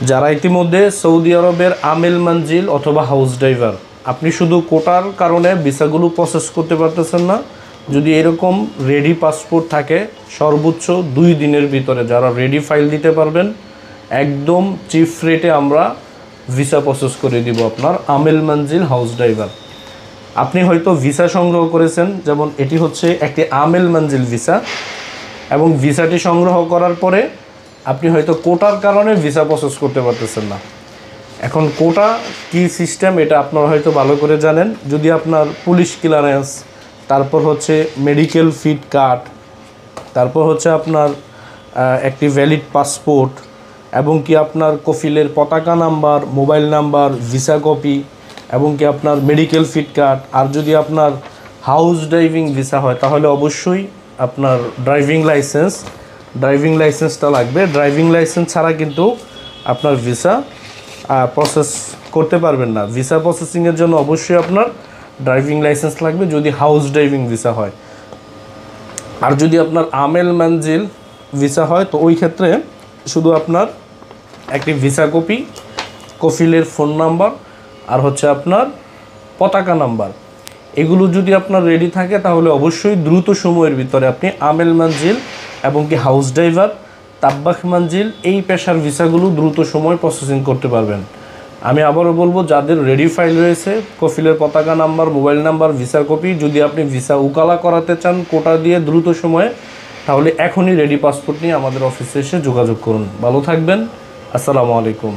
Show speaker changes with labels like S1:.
S1: যারা ইতিমধ্যে সৌদি আরবের আমেল মানজিল অথবা হাউস ড্রাইভার, আপনি শুধু কোটার কারণে ভিসাগুলো প্রসেস করতে পারতেছেন না, যদি এরকম রেডি পাসপোর্ট থাকে সর্বোচ্চ 2 দিনের ভিতরে যারা রেডি ফাইল দিতে পারবেন, একদম চিপ রেটে আমরা ভিসা প্রসেস করে দিব আপনার আমেল মানজিল হাউস ড্রাইভার। আপনি হয়তো ভিসা সংগ্রহ করেছেন, যেমন এটি হচ্ছে একটি আমেল মানজিল ভিসা, এবং ভিসাটি সংগ্রহ করার পরে আপনি হয়তো কোটার কারণে ভিসা প্রসেস করতে পারতেছেন না। এখন কোটা কি সিস্টেম এটা আপনারা হয়তো ভালো করে জানেন। যদি আপনার পুলিশ ক্লিয়ারেন্স, তারপর হচ্ছে মেডিকেল ফিট কার্ড, তারপর হচ্ছে আপনার একটি ভ্যালিড পাসপোর্ট, এবং কি আপনার কফিলের পতাকা number, mobile number, visa copy, এবং কি আপনার মেডিকেল ফিট কার্ড, আর যদি আপনার হাউস ড্রাইভিং ভিসা হয় তাহলে অবশ্যই আপনার ড্রাইভিং লাইসেন্সটা লাগবে। ড্রাইভিং লাইসেন্স ছাড়া কিন্তু আপনার ভিসা প্রসেস করতে পারবেন না। ভিসা প্রসেসিংয়ের জন্য অবশ্যই আপনার ড্রাইভিং লাইসেন্স লাগবে যদি হাউস ড্রাইভিং ভিসা হয়। আর যদি আপনার আমেল মানজিল ভিসা হয় তো ওই ক্ষেত্রে শুধু আপনার একটি ভিসা কপি, কফিলের ফোন নাম্বার, আর হচ্ছে আপনার পতাকা নাম্বার, এগুলো যদি আপনার রেডি থাকে তাহলে অবশ্যই দ্রুত সময়ের ভিতরে আপনি আমেল মানজিল এবং কি হাউস ড্রাইভার, তাব্বাখ মানজিল এই পেশার ভিসাগুলো দ্রুত সময় প্রসেসিং করতে পারবেন। আমি আবারও বলবো, যাদের রেডি ফাইল রয়েছে, কফিলের পতাকা number, mobile number, visa copy, যদি আপনি ভিসা উকালা করাতে চান কোটা দিয়ে দ্রুত সময়ে, তাহলে এখনই রেডি পাসপোর্ট নিয়ে আমাদের অফিসে এসে যোগাযোগ করুন। ভালো থাকবেন। আসসালামু আলাইকুম।